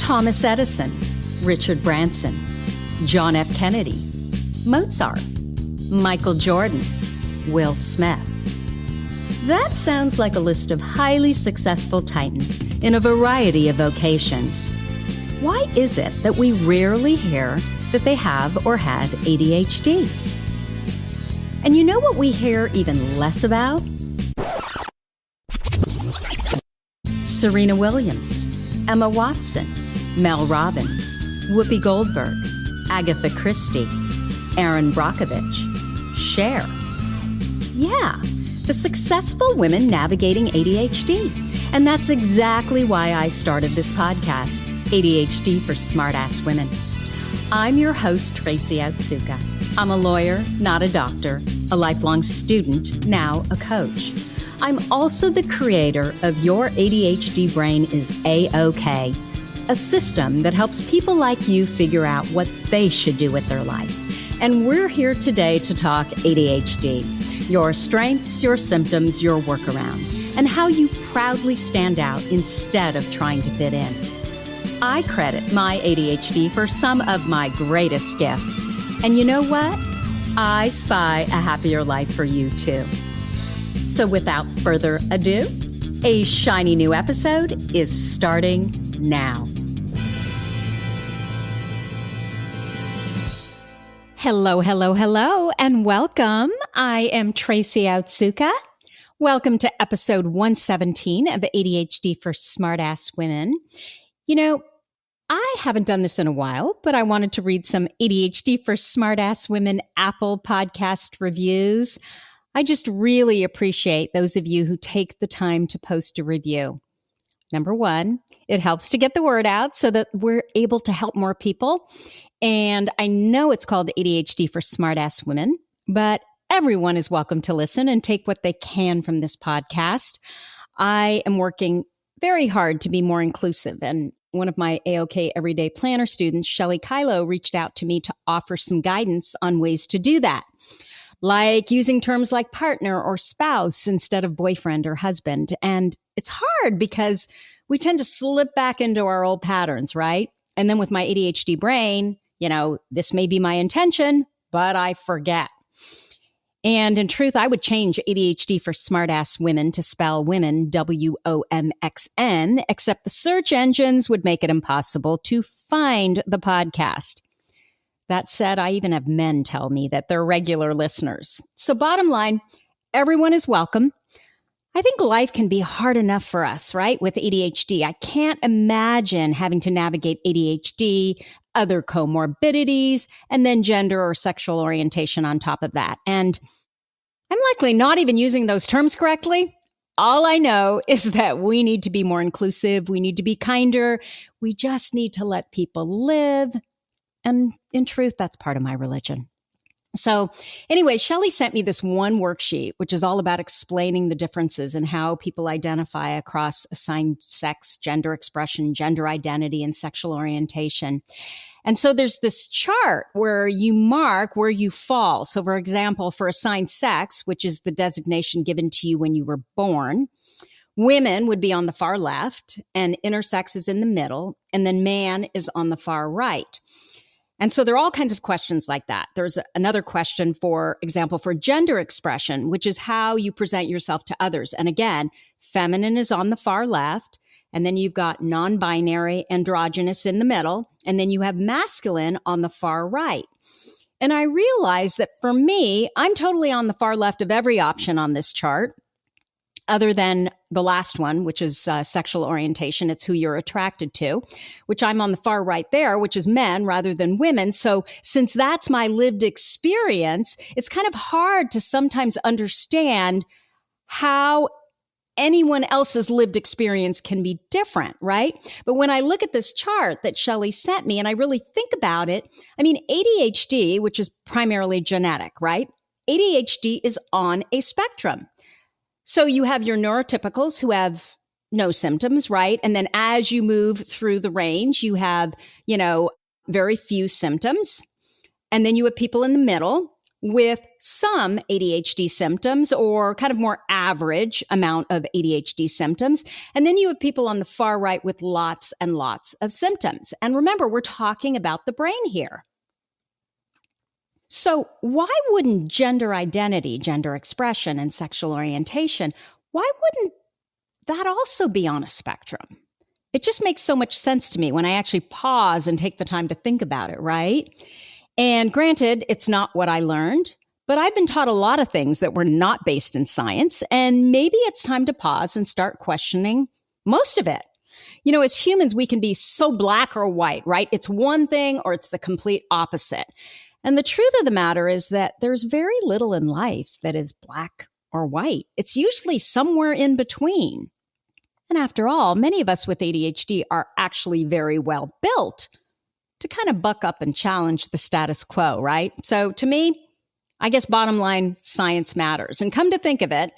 Thomas Edison, Richard Branson, John F. Kennedy, Mozart, Michael Jordan, Will Smith. That sounds like a list of highly successful titans in a variety of vocations. Why is it that we rarely hear that they have or had ADHD? And you know what we hear even less about? Serena Williams, Emma Watson, Mel Robbins, Whoopi Goldberg, Agatha Christie, Erin Brockovich, Cher. Yeah, the successful women navigating ADHD. And that's exactly why I started this podcast, ADHD for Smartass Women. I'm your host, Tracy Otsuka. I'm a lawyer, not a doctor, a lifelong student, now a coach. I'm also the creator of Your ADHD Brain is A-OK, a system that helps people like you figure out what they should do with their life. And we're here today to talk ADHD, your strengths, your symptoms, your workarounds, and how you proudly stand out instead of trying to fit in. I credit my ADHD for some of my greatest gifts. And you know what? I spy a happier life for you too. So without further ado, a shiny new episode is starting now. Hello, hello, hello, and welcome. I am Tracy Otsuka. Welcome to episode 117 of ADHD for Smartass Women. You know, I haven't done this in a while, but I wanted to read some ADHD for Smartass Women Apple podcast reviews. I just really appreciate those of you who take the time to post a review. Number one, it helps to get the word out so that we're able to help more people. And I know it's called ADHD for Smartass Women, but everyone is welcome to listen and take what they can from this podcast. I am working very hard to be more inclusive. And one of my AOK Everyday Planner students, Shelly Kylo, reached out to me to offer some guidance on ways to do that, like using terms like partner or spouse instead of boyfriend or husband. And it's hard because we tend to slip back into our old patterns, right? And then with my ADHD brain, you know, this may be my intention, but I forget. And in truth, I would change ADHD for Smartass Women to spell women, WOMXN, except the search engines would make it impossible to find the podcast. That said, I even have men tell me that they're regular listeners. So bottom line, everyone is welcome. I think life can be hard enough for us, right? With ADHD. I can't imagine having to navigate ADHD, other comorbidities, and then gender or sexual orientation on top of that. And I'm likely not even using those terms correctly. All I know is that we need to be more inclusive. We need to be kinder. We just need to let people live. And in truth, that's part of my religion. So anyway, Shelly sent me this one worksheet, which is all about explaining the differences in how people identify across assigned sex, gender expression, gender identity, and sexual orientation. And so there's this chart where you mark where you fall. So for example, for assigned sex, which is the designation given to you when you were born, women would be on the far left and intersex is in the middle, and then man is on the far right. And so there are all kinds of questions like that. There's another question, for example, for gender expression, which is how you present yourself to others. And again, feminine is on the far left, and then you've got non-binary, androgynous in the middle, and then you have masculine on the far right. And I realized that for me, I'm totally on the far left of every option on this chart, other than the last one, which is sexual orientation. It's who you're attracted to, which I'm on the far right there, which is men rather than women. So since that's my lived experience, it's kind of hard to sometimes understand how anyone else's lived experience can be different, right? But when I look at this chart that Shelly sent me and I really think about it, I mean, ADHD, which is primarily genetic, right? ADHD is on a spectrum. So you have your neurotypicals who have no symptoms, right? And then as you move through the range, you have, very few symptoms. And then you have people in the middle with some ADHD symptoms or kind of more average amount of ADHD symptoms. And then you have people on the far right with lots and lots of symptoms. And remember, we're talking about the brain here. So why wouldn't gender identity, gender expression, and sexual orientation, why wouldn't that also be on a spectrum? It just makes so much sense to me when I actually pause and take the time to think about it, right? And granted, it's not what I learned, but I've been taught a lot of things that were not based in science, and maybe it's time to pause and start questioning most of it. You know, as humans, we can be so black or white, right? It's one thing or it's the complete opposite. And the truth of the matter is that there's very little in life that is black or white. It's usually somewhere in between. And after all, many of us with ADHD are actually very well built to kind of buck up and challenge the status quo, right? So to me, I guess bottom line, science matters. And come to think of it,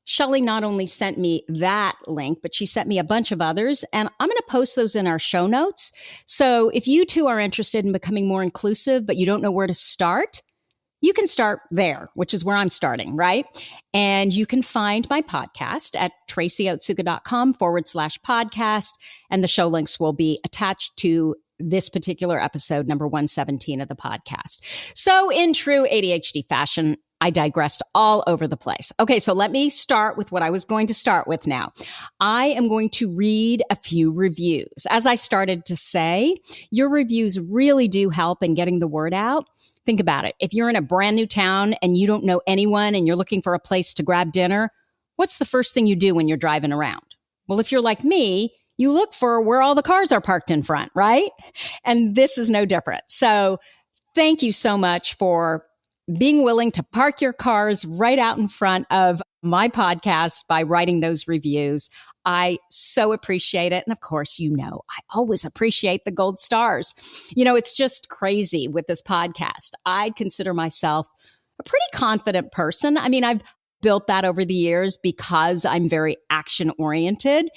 Shelley not only sent me that link, but she sent me a bunch of others, and I'm going to post those in our show notes. So if you too are interested in becoming more inclusive, but you don't know where to start, you can start there, which is where I'm starting, right? And you can find my podcast at tracyotsuka.com/podcast, and the show links will be attached to this particular episode, number 117 of the podcast. So in true ADHD fashion, I digressed all over the place. Okay, so let me start with what I was going to start with now. I am going to read a few reviews. As I started to say, your reviews really do help in getting the word out. Think about it. If you're in a brand new town and you don't know anyone and you're looking for a place to grab dinner, what's the first thing you do when you're driving around? Well, if you're like me, you look for where all the cars are parked in front, right? And this is no different. So thank you so much for being willing to park your cars right out in front of my podcast by writing those reviews. I so appreciate it. And of course, you know, I always appreciate the gold stars. You know, it's just crazy with this podcast. I consider myself a pretty confident person. I mean, I've built that over the years because I'm very action oriented.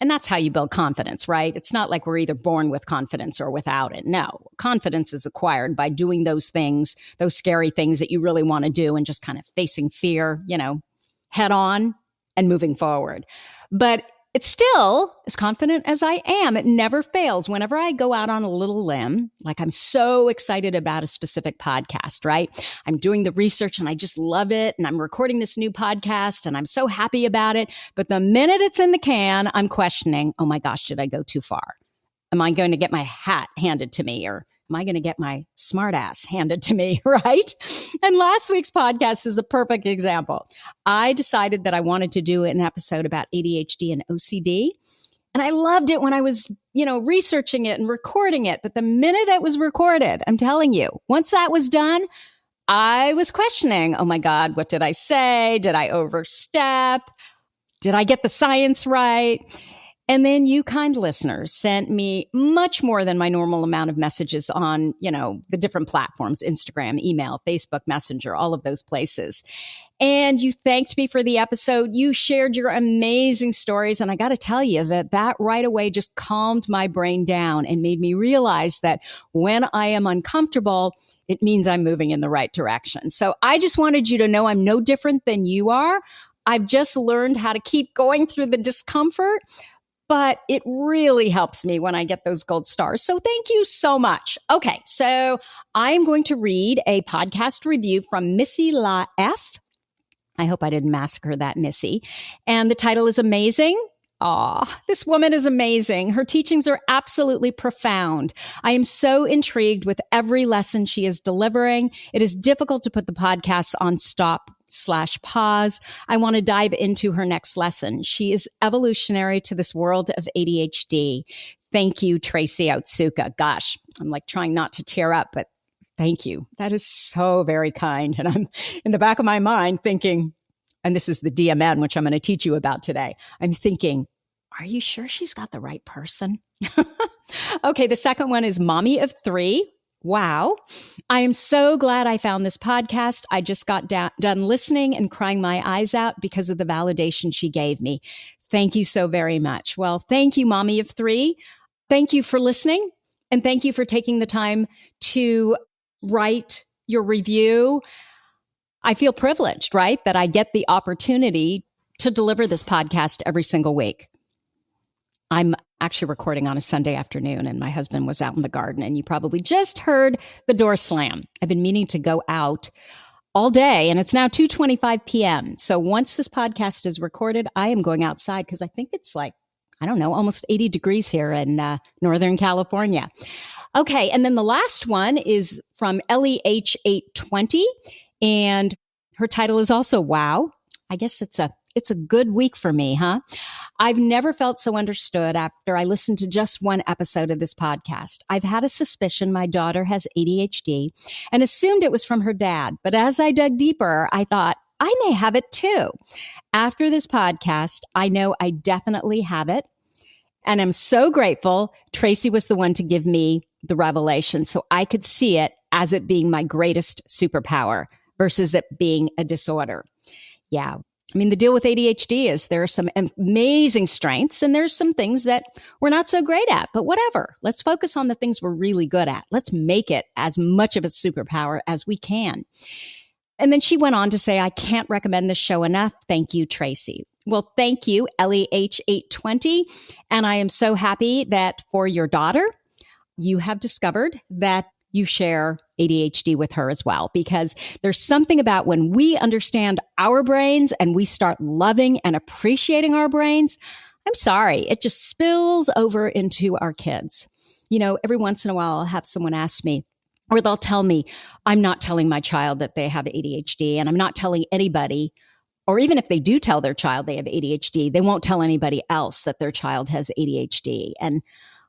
And that's how you build confidence, right? It's not like we're either born with confidence or without it. No, confidence is acquired by doing those things, those scary things that you really want to do and just kind of facing fear, you know, head on and moving forward. But it's still as confident as I am. It never fails. Whenever I go out on a little limb, like I'm so excited about a specific podcast, right? I'm doing the research and I just love it. And I'm recording this new podcast and I'm so happy about it. But the minute it's in the can, I'm questioning, oh my gosh, did I go too far? Am I going to get my hat handed to me, or am I going to get my smart ass handed to me, right? And last week's podcast is a perfect example. I decided that I wanted to do an episode about ADHD and OCD. And I loved it when I was, you know, researching it and recording it. But the minute it was recorded, I'm telling you, once that was done, I was questioning, oh my God, what did I say? Did I overstep? Did I get the science right? And then you kind listeners sent me much more than my normal amount of messages on, you know, the different platforms, Instagram, email, Facebook Messenger, all of those places. And you thanked me for the episode. You shared your amazing stories. And I got to tell you that right away just calmed my brain down and made me realize that when I am uncomfortable, it means I'm moving in the right direction. So I just wanted you to know I'm no different than you are. I've just learned how to keep going through the discomfort. But it really helps me when I get those gold stars. So thank you so much. Okay, so I'm going to read a podcast review from Missy La F. I hope I didn't massacre that, Missy. And the title is amazing. Aw, this woman is amazing. Her teachings are absolutely profound. I am so intrigued with every lesson she is delivering. It is difficult to put the podcast on stop/pause. I want to dive into her next lesson. She is evolutionary to this world of ADHD. Thank you, Tracy Otsuka. Gosh, I'm like trying not to tear up, but thank you. That is so very kind. And I'm in the back of my mind thinking, and this is the DMN, which I'm going to teach you about today. I'm thinking, are you sure she's got the right person? Okay, the second one is Mommy of Three. Wow. I am so glad I found this podcast. I just got done listening and crying my eyes out because of the validation she gave me. Thank you so very much. Well, thank you, Mommy of Three. Thank you for listening. And thank you for taking the time to write your review. I feel privileged, right? That I get the opportunity to deliver this podcast every single week. I'm actually recording on a Sunday afternoon, and my husband was out in the garden, and you probably just heard the door slam. I've been meaning to go out all day, and it's now 2:25 p.m. So once this podcast is recorded, I am going outside because I think it's like, I don't know, almost 80 degrees here in Northern California. Okay, and then the last one is from LEH820, and her title is also Wow. I guess it's a good week for me, huh? I've never felt so understood after I listened to just one episode of this podcast. I've had a suspicion my daughter has ADHD and assumed it was from her dad. But as I dug deeper, I thought, I may have it too. After this podcast, I know I definitely have it. And I'm so grateful Tracy was the one to give me the revelation so I could see it as it being my greatest superpower versus it being a disorder. Yeah. I mean, the deal with ADHD is there are some amazing strengths and there's some things that we're not so great at, but whatever. Let's focus on the things we're really good at. Let's make it as much of a superpower as we can. And then she went on to say, I can't recommend this show enough. Thank you, Tracy. Well, thank you, LEH820. And I am so happy that for your daughter, you have discovered that you share ADHD with her as well, because there's something about when we understand our brains and we start loving and appreciating our brains, I'm sorry, it just spills over into our kids. You know, every once in a while, I'll have someone ask me, or they'll tell me, I'm not telling my child that they have ADHD, and I'm not telling anybody, or even if they do tell their child they have ADHD, they won't tell anybody else that their child has ADHD. And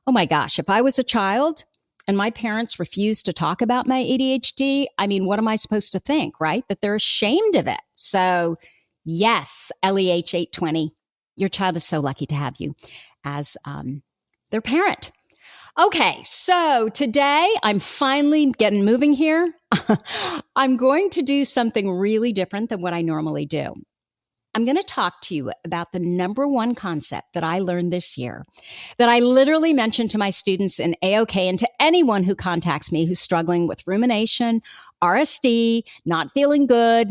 oh my gosh, if I was a child and my parents refused to talk about my ADHD, I mean, what am I supposed to think, right? That they're ashamed of it. So yes, LEH820, your child is so lucky to have you as their parent. Okay, so today I'm finally getting moving here. I'm going to do something really different than what I normally do. I'm going to talk to you about the number one concept that I learned this year that I literally mentioned to my students in AOK and to anyone who contacts me who's struggling with rumination, RSD, not feeling good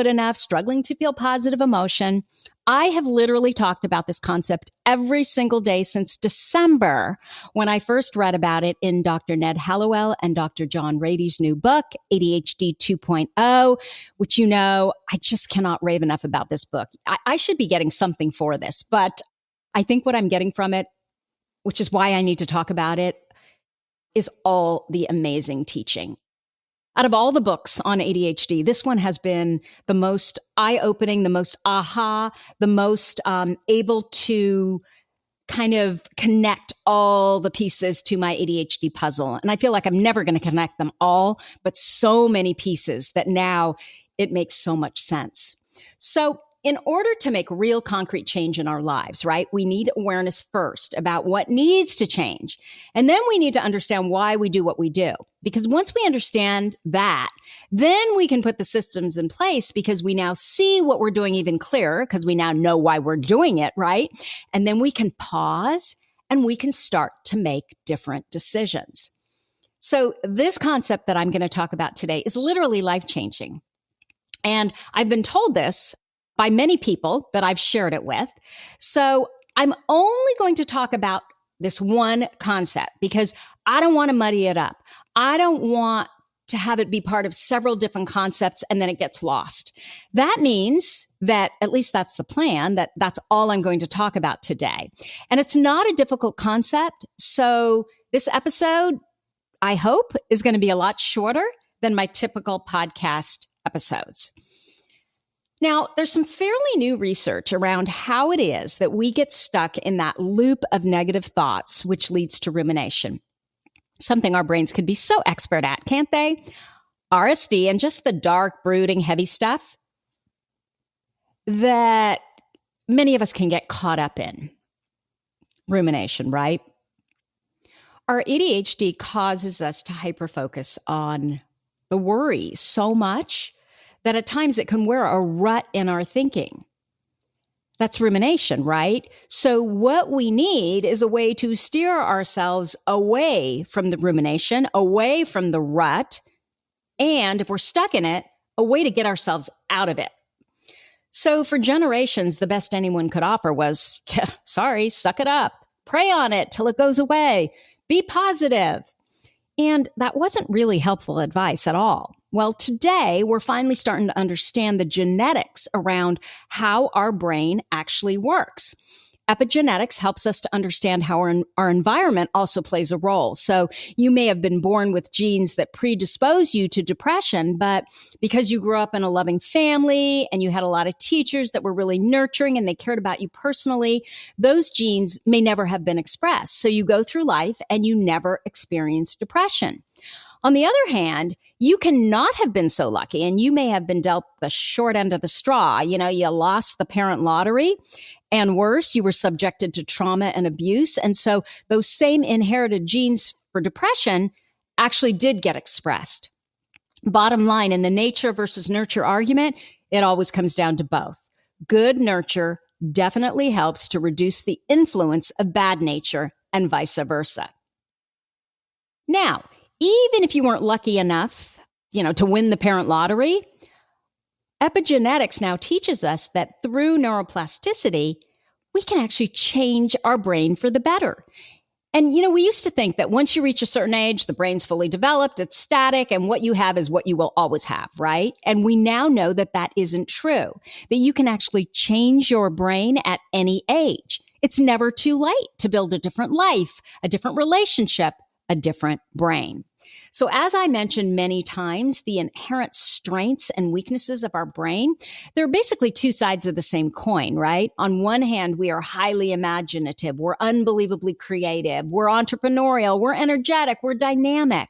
enough, struggling to feel positive emotion. I have literally talked about this concept every single day since December when I first read about it in Dr. Ned Hallowell and Dr. John Rady's new book, ADHD 2.0, which, you know, I just cannot rave enough about this book. I should be getting something for this, but I think what I'm getting from it, which is why I need to talk about it, is all the amazing teaching. Out of all the books on ADHD, this one has been the most eye-opening, the most aha, the most able to kind of connect all the pieces to my ADHD puzzle. And I feel like I'm never going to connect them all, but so many pieces that now it makes so much sense. So in order to make real concrete change in our lives, right, we need awareness first about what needs to change. And then we need to understand why we do what we do. Because once we understand that, then we can put the systems in place because we now see what we're doing even clearer because we now know why we're doing it, right? And then we can pause and we can start to make different decisions. So this concept that I'm going to talk about today is literally life-changing. And I've been told this by many people that I've shared it with. So I'm only going to talk about this one concept because I don't want to muddy it up. I don't want to have it be part of several different concepts and then it gets lost. That means that, at least that's the plan, that's all I'm going to talk about today. And it's not a difficult concept. So this episode, I hope, is going to be a lot shorter than my typical podcast episodes. Now, there's some fairly new research around how it is that we get stuck in that loop of negative thoughts, which leads to rumination. Something our brains could be so expert at, can't they? RSD and just the dark, brooding, heavy stuff that many of us can get caught up in. Rumination, right? Our ADHD causes us to hyperfocus on the worry so much that at times it can wear a rut in our thinking. That's rumination, right? So what we need is a way to steer ourselves away from the rumination, away from the rut, and if we're stuck in it, a way to get ourselves out of it. So for generations, the best anyone could offer was, sorry, suck it up, pray on it till it goes away, be positive. And that wasn't really helpful advice at all. Well, today we're finally starting to understand the genetics around how our brain actually works. Epigenetics helps us to understand how our environment also plays a role. So you may have been born with genes that predispose you to depression, but because you grew up in a loving family and you had a lot of teachers that were really nurturing and they cared about you personally, those genes may never have been expressed. So you go through life and you never experience depression. On the other hand, you cannot have been so lucky and you may have been dealt the short end of the straw. You lost the parent lottery, and worse, you were subjected to trauma and abuse. And so those same inherited genes for depression actually did get expressed. Bottom line, in the nature versus nurture argument, it always comes down to both. Good nurture definitely helps to reduce the influence of bad nature and vice versa. Now, even if you weren't lucky enough, to win the parent lottery, epigenetics now teaches us that through neuroplasticity, we can actually change our brain for the better. And, we used to think that once you reach a certain age, the brain's fully developed, it's static, and what you have is what you will always have, right? And we now know that that isn't true, that you can actually change your brain at any age. It's never too late to build a different life, a different relationship, a different brain. So as I mentioned many times, the inherent strengths and weaknesses of our brain, they're basically two sides of the same coin, right? On one hand, we are highly imaginative. We're unbelievably creative. We're entrepreneurial. We're energetic. We're dynamic.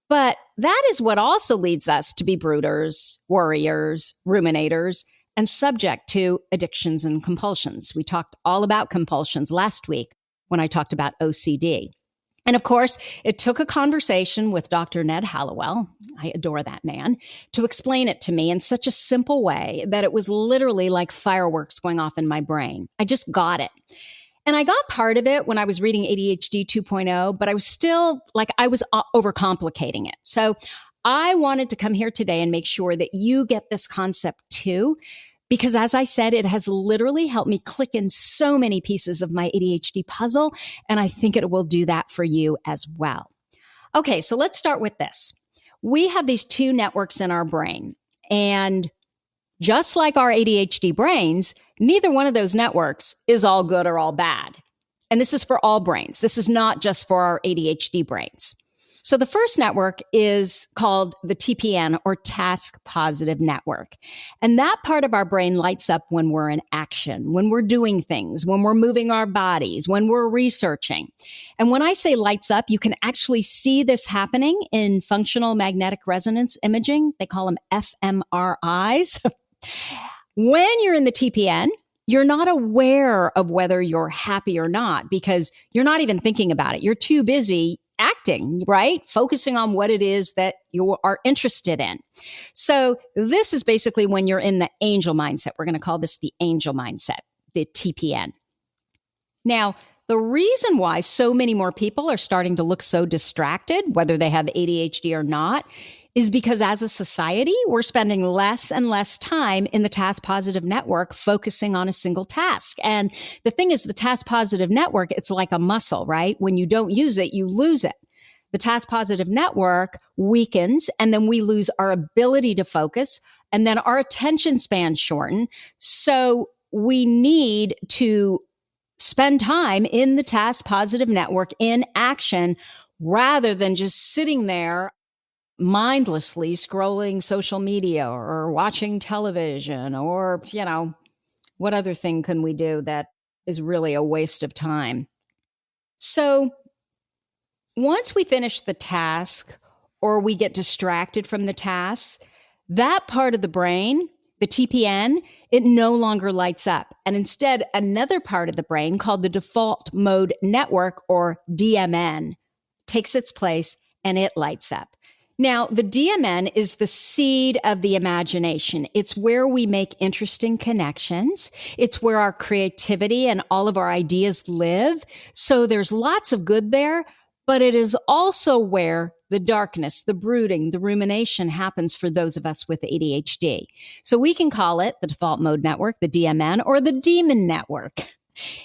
But that is what also leads us to be brooders, worriers, ruminators, and subject to addictions and compulsions. We talked all about compulsions last week when I talked about OCD. And of course, it took a conversation with Dr. Ned Hallowell, I adore that man, to explain it to me in such a simple way that it was literally like fireworks going off in my brain. I just got it. And I got part of it when I was reading ADHD 2.0, but I was still I was overcomplicating it. So I wanted to come here today and make sure that you get this concept too. Because as I said, it has literally helped me click in so many pieces of my ADHD puzzle, and I think it will do that for you as well. Okay, so let's start with this. We have these two networks in our brain, and just like our ADHD brains, neither one of those networks is all good or all bad. And this is for all brains. This is not just for our ADHD brains. So the first network is called the TPN, or task positive network. And that part of our brain lights up when we're in action, when we're doing things, when we're moving our bodies, when we're researching. And when I say lights up, you can actually see this happening in functional magnetic resonance imaging. They call them fMRIs. When you're in the TPN, you're not aware of whether you're happy or not because you're not even thinking about it. You're too busy acting, right? Focusing on what it is that you are interested in. So this is basically when you're in the angel mindset. We're going to call this the angel mindset, the TPN. Now, the reason why so many more people are starting to look so distracted, whether they have ADHD or not, is because as a society, we're spending less and less time in the task positive network focusing on a single task. And the thing is, the task positive network, it's like a muscle, right? When you don't use it, you lose it. The task positive network weakens, and then we lose our ability to focus, and then our attention span shorten. So we need to spend time in the task positive network in action rather than just sitting there mindlessly scrolling social media or watching television or, what other thing can we do that is really a waste of time? So once we finish the task or we get distracted from the task, that part of the brain, the TPN, it no longer lights up. And instead, another part of the brain called the default mode network, or DMN, takes its place and it lights up. Now, the DMN is the seed of the imagination. It's where we make interesting connections. It's where our creativity and all of our ideas live. So there's lots of good there, but it is also where the darkness, the brooding, the rumination happens for those of us with ADHD. So we can call it the default mode network, the DMN, or the demon network.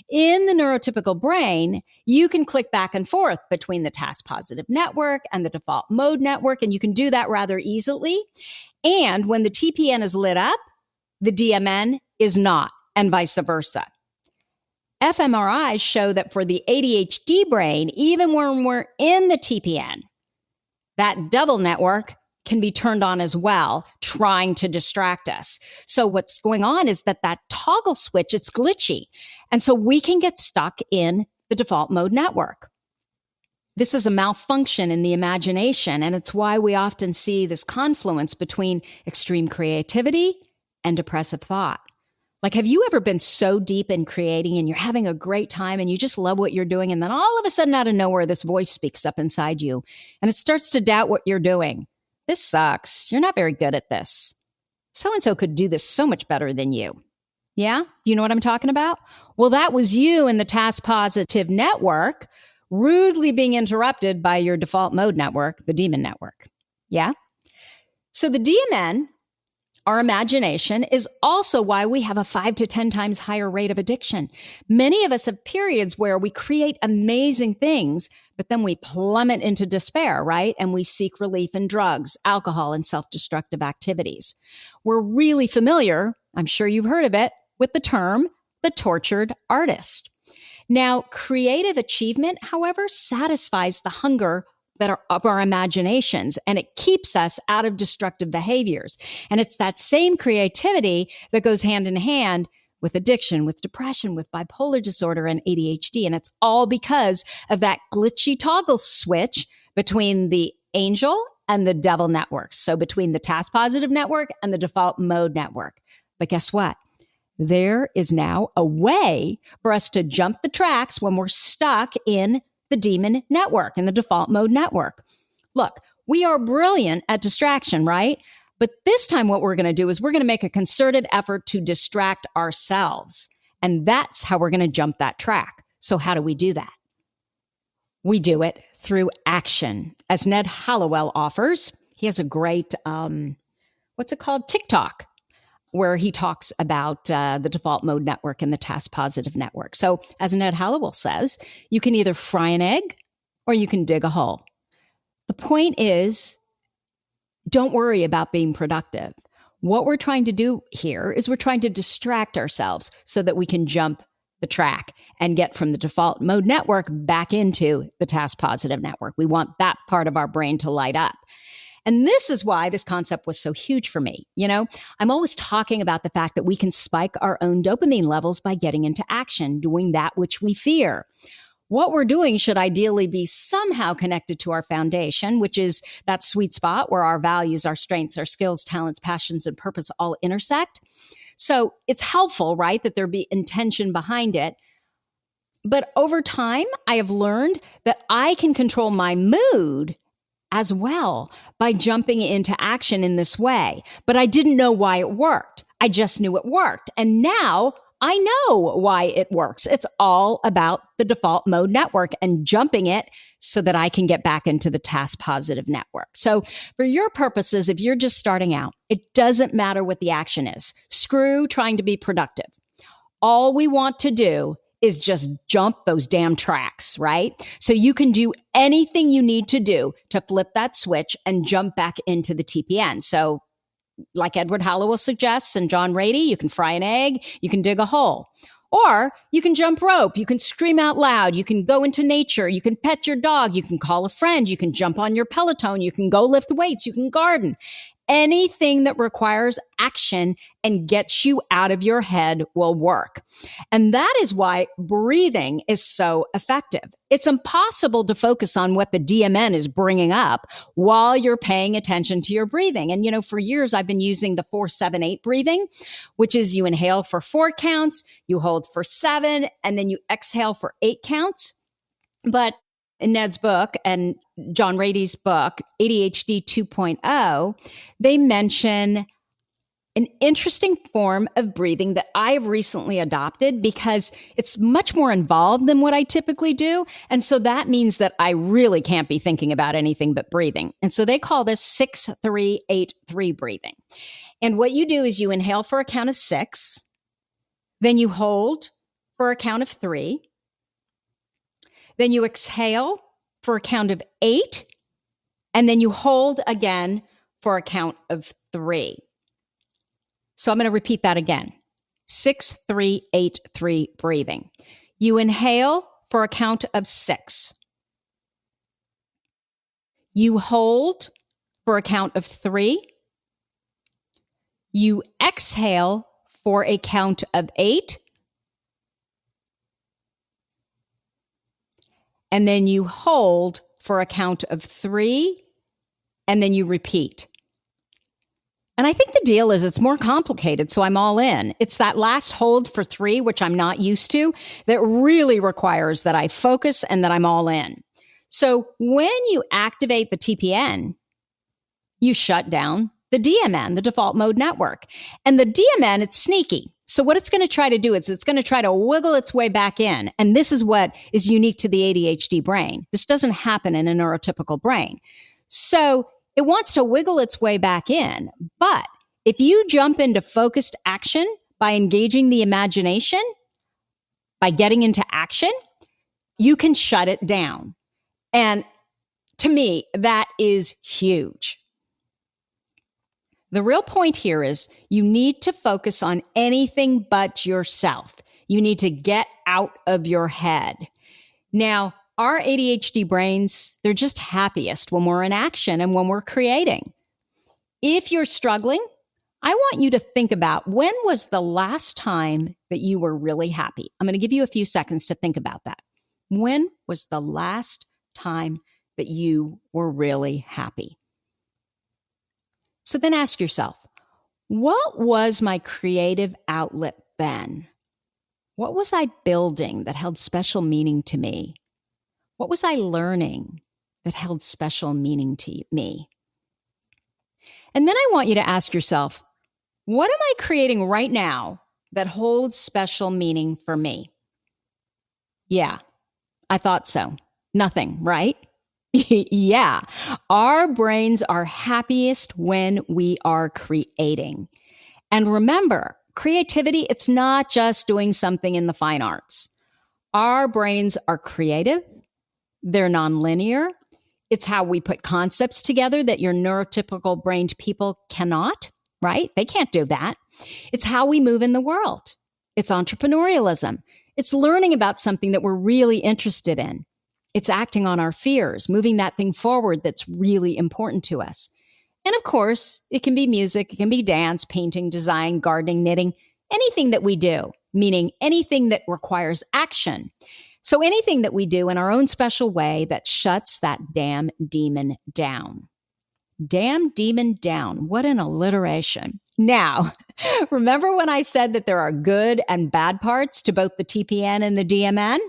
In the neurotypical brain, you can click back and forth between the task positive network and the default mode network, and you can do that rather easily. And when the TPN is lit up, the DMN is not, and vice versa. fMRIs show that for the ADHD brain, even when we're in the TPN, that double network can be turned on as well, trying to distract us. So what's going on is that toggle switch, it's glitchy. And so we can get stuck in the default mode network. This is a malfunction in the imagination, and it's why we often see this confluence between extreme creativity and depressive thought. Like, have you ever been so deep in creating and you're having a great time and you just love what you're doing, and then all of a sudden out of nowhere, this voice speaks up inside you and it starts to doubt what you're doing. This sucks. You're not very good at this. So-and-so could do this so much better than you. Yeah? You know what I'm talking about? Well, that was you in the task positive network rudely being interrupted by your default mode network, the demon network. Yeah? So the DMN, our imagination, is also why we have a 5 to 10 times higher rate of addiction. Many of us have periods where we create amazing things, but then we plummet into despair, right? And we seek relief in drugs, alcohol, and self-destructive activities. We're really familiar, I'm sure you've heard of it, with the term the tortured artist. Now, creative achievement, however, satisfies the hunger of our imaginations, and it keeps us out of destructive behaviors. And it's that same creativity that goes hand in hand with addiction, with depression, with bipolar disorder, and ADHD. And it's all because of that glitchy toggle switch between the angel and the devil networks. So between the task positive network and the default mode network. But guess what? There is now a way for us to jump the tracks when we're stuck in the demon network and the default mode network. Look, we are brilliant at distraction, right? But this time what we're going to do is we're going to make a concerted effort to distract ourselves. And that's how we're going to jump that track. So how do we do that? We do it through action. As Ned Hallowell offers, he has a great, TikTok, where he talks about the default mode network and the task positive network. So as Ned Hallowell says, you can either fry an egg or you can dig a hole. The point is, don't worry about being productive. What we're trying to do here is we're trying to distract ourselves so that we can jump the track and get from the default mode network back into the task positive network. We want that part of our brain to light up. And this is why this concept was so huge for me. You know, I'm always talking about the fact that we can spike our own dopamine levels by getting into action, doing that which we fear. What we're doing should ideally be somehow connected to our foundation, which is that sweet spot where our values, our strengths, our skills, talents, passions, and purpose all intersect. So it's helpful, right, that there be intention behind it. But over time, I have learned that I can control my mood as well by jumping into action in this way. But I didn't know why it worked. I just knew it worked. And now I know why it works. It's all about the default mode network and jumping it so that I can get back into the task positive network. So for your purposes, if you're just starting out, it doesn't matter what the action is. Screw trying to be productive. All we want to do is just jump those damn tracks, right? So you can do anything you need to do to flip that switch and jump back into the TPN. So like Edward Hallowell suggests and John Rady, you can fry an egg, you can dig a hole. Or you can jump rope, you can scream out loud, you can go into nature, you can pet your dog, you can call a friend, you can jump on your Peloton, you can go lift weights, you can garden. Anything that requires action and gets you out of your head will work. And that is why breathing is so effective. It's impossible to focus on what the DMN is bringing up while you're paying attention to your breathing. And, you know, for years, I've been using the 4-7-8 breathing, which is you inhale for 4 counts, you hold for 7, and then you exhale for 8 counts. But in Ned's book and John Rady's book, ADHD 2.0, they mention an interesting form of breathing that I've recently adopted because it's much more involved than what I typically do. And so that means that I really can't be thinking about anything but breathing. And so they call this 6-3-8-3 breathing. And what you do is you inhale for a count of 6, then you hold for a count of 3, then you exhale for a count of 8, and then you hold again for a count of 3. So I'm going to repeat that again. 6-3-8-3 breathing. You inhale for a count of 6. You hold for a count of 3. You exhale for a count of 8. And then you hold for a count of 3. And then you repeat. And I think the deal is it's more complicated, so I'm all in. It's that last hold for 3, which I'm not used to, that really requires that I focus and that I'm all in. So when you activate the TPN, you shut down the DMN, the default mode network. And the DMN, it's sneaky. So what it's going to try to do is it's going to try to wiggle its way back in. And this is what is unique to the ADHD brain. This doesn't happen in a neurotypical brain. So it wants to wiggle its way back in. But if you jump into focused action by engaging the imagination, by getting into action, you can shut it down. And to me, that is huge. The real point here is you need to focus on anything but yourself. You need to get out of your head. Now, our ADHD brains, they're just happiest when we're in action and when we're creating. If you're struggling, I want you to think about when was the last time that you were really happy? I'm going to give you a few seconds to think about that. When was the last time that you were really happy? So then ask yourself, what was my creative outlet then? What was I building that held special meaning to me? What was I learning that held special meaning to me? And then I want you to ask yourself, what am I creating right now that holds special meaning for me? Yeah, I thought so. Nothing, right? Yeah, our brains are happiest when we are creating. And remember, creativity, it's not just doing something in the fine arts. Our brains are creative. They're nonlinear. It's how we put concepts together that your neurotypical brained people cannot, right? They can't do that. It's how we move in the world. It's entrepreneurialism. It's learning about something that we're really interested in. It's acting on our fears, moving that thing forward that's really important to us. And of course, it can be music, it can be dance, painting, design, gardening, knitting, anything that we do, meaning anything that requires action. So anything that we do in our own special way that shuts that damn demon down. Damn demon down. What an alliteration. Now, remember when I said that there are good and bad parts to both the TPN and the DMN?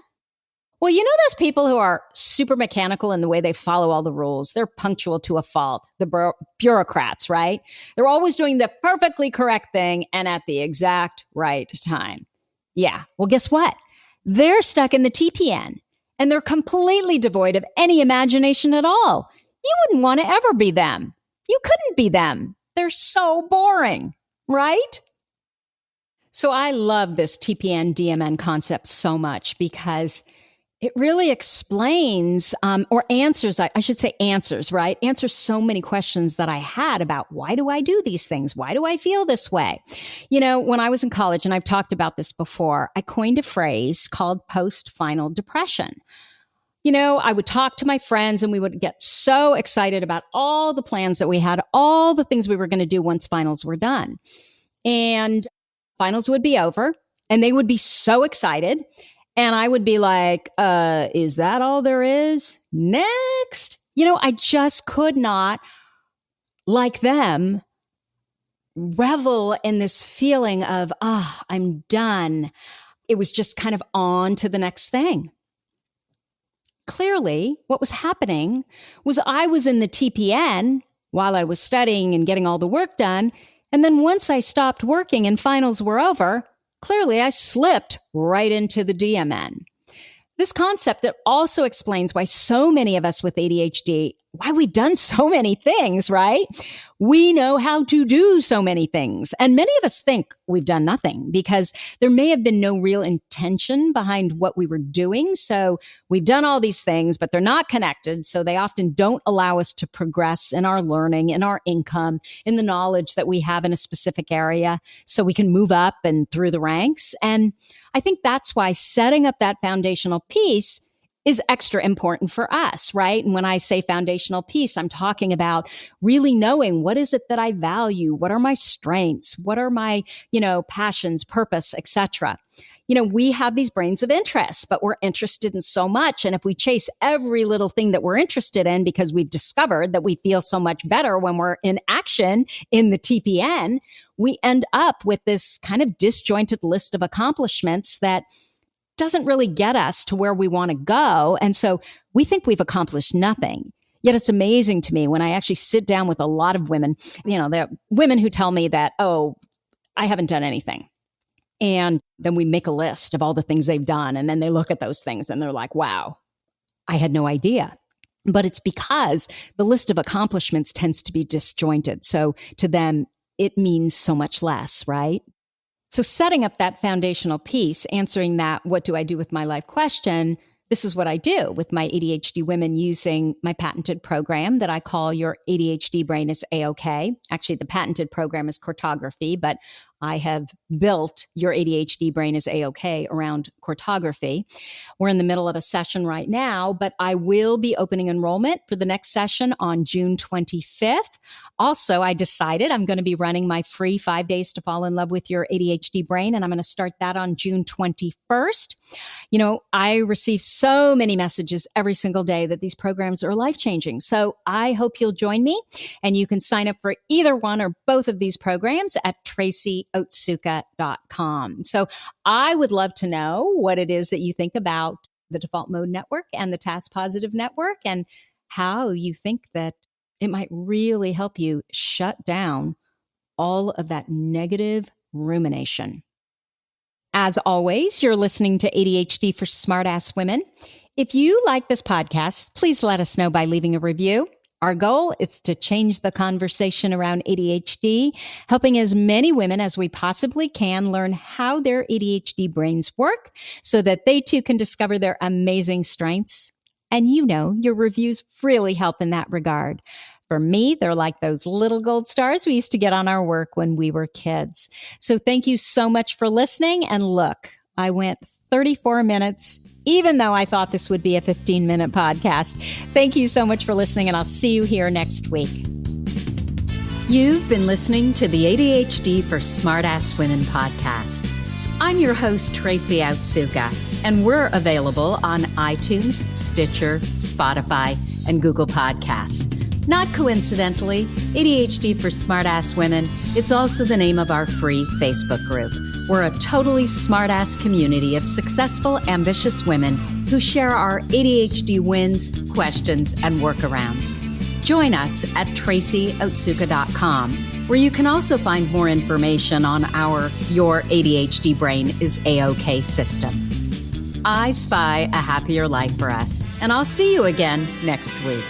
Well, you know those people who are super mechanical in the way they follow all the rules? They're punctual to a fault. The bureaucrats, right? They're always doing the perfectly correct thing and at the exact right time. Yeah. Well, guess what? They're stuck in the TPN and they're completely devoid of any imagination at all. You wouldn't want to ever be them. You couldn't be them. They're so boring, right? So I love this TPN DMN concept so much because it really explains or answers, I should say answers, right? Answers so many questions that I had about why do I do these things? Why do I feel this way? You know, when I was in college, and I've talked about this before, I coined a phrase called PostFinal Depression. You know, I would talk to my friends and we would get so excited about all the plans that we had, all the things we were going to do once finals were done. And finals would be over and they would be so excited. And I would be like, is that all there is? Next. You know, I just could not, like them, revel in this feeling of, I'm done. It was just kind of on to the next thing. Clearly, what was happening was I was in the TPN while I was studying and getting all the work done, And then once I stopped working and finals were over, clearly I slipped right into the DMN. This concept, it also explains why so many of us with ADHD, why we've done so many things, right? We know how to do so many things. And many of us think we've done nothing because there may have been no real intention behind what we were doing. So we've done all these things, but they're not connected. So they often don't allow us to progress in our learning, in our income, in the knowledge that we have in a specific area so we can move up and through the ranks. And I think that's why setting up that foundational piece is extra important for us, right? And when I say foundational piece, I'm talking about really knowing what is it that I value? What are my strengths? What are my, passions, purpose, etc. We have these brains of interest, but we're interested in so much. And if we chase every little thing that we're interested in because we've discovered that we feel so much better when we're in action in the TPN, we end up with this kind of disjointed list of accomplishments that doesn't really get us to where we want to go. And so we think we've accomplished nothing. Yet it's amazing to me when I actually sit down with a lot of women, the women who tell me that, oh, I haven't done anything. And then we make a list of all the things they've done. And then they look at those things and they're like, wow, I had no idea. But it's because the list of accomplishments tends to be disjointed. So to them, it means so much less, right? So setting up that foundational piece, answering that, what do I do with my life question? This is what I do with my ADHD women using my patented program that I call Your ADHD Brain is A-OK. Actually, the patented program is cartography, but I have built Your ADHD Brain is A-OK around cartography. We're in the middle of a session right now, but I will be opening enrollment for the next session on June 25th. Also, I decided I'm going to be running my free 5 days to fall in love with your ADHD brain, and I'm going to start that on June 21st. I receive so many messages every single day that these programs are life-changing. So I hope you'll join me, and you can sign up for either one or both of these programs at tracyotsuka.com. So I would love to know what it is that you think about the Default Mode Network and the Task Positive Network and how you think that it might really help you shut down all of that negative rumination. As always, you're listening to ADHD for Smartass Women. If you like this podcast, please let us know by leaving a review. Our goal is to change the conversation around ADHD, helping as many women as we possibly can learn how their ADHD brains work so that they too can discover their amazing strengths. And your reviews really help in that regard. For me, they're like those little gold stars we used to get on our work when we were kids. So thank you so much for listening. And look, I went 34 minutes, even though I thought this would be a 15-minute podcast. Thank you so much for listening, and I'll see you here next week. You've been listening to the ADHD for Smartass Women podcast. I'm your host, Tracy Otsuka, and we're available on iTunes, Stitcher, Spotify, and Google Podcasts. Not coincidentally, ADHD for Smartass Women, it's also the name of our free Facebook group. We're a totally smartass community of successful, ambitious women who share our ADHD wins, questions, and workarounds. Join us at tracyotsuka.com, where you can also find more information on our Your ADHD Brain is A-OK system. I spy a happier life for us, and I'll see you again next week.